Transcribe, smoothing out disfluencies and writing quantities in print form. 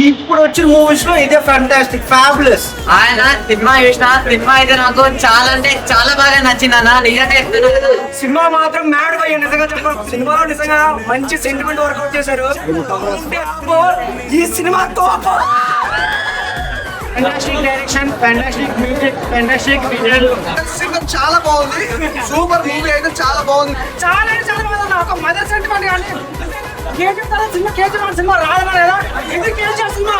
ఇప్పుడు వచ్చిన మూవీస్ లో ఇదే ఫ్యాంటాస్టిక్ ఫ్యాబులస్. ఆయన సినిమా చూసిన సినిమా అయితే నాకు చాలా అంటే చాలా బాగా నచ్చింది అన్న. నిజంగా చెప్తున్నా కదా, సినిమా మాత్రం మ్యాడ్ పోయి నిజంగా చెప్పాలి. సినిమాలో నిజంగా మంచి సెంటిమెంట్ వర్కౌట్ చేశారు. ఈ cinema fantastic direction, fantastic music, fantastic visual. Cinema చాలా బాగుంది. సూపర్ మూవీ అయితే చాలా బాగుంది. చాలా బాగుంది. ఒక మదర్ సెంటిమెంట్ కానీ కేజీఎఫ్ సినిమా రాదన్నా లేదా? ఇది కేజీఎఫ్ సినిమా.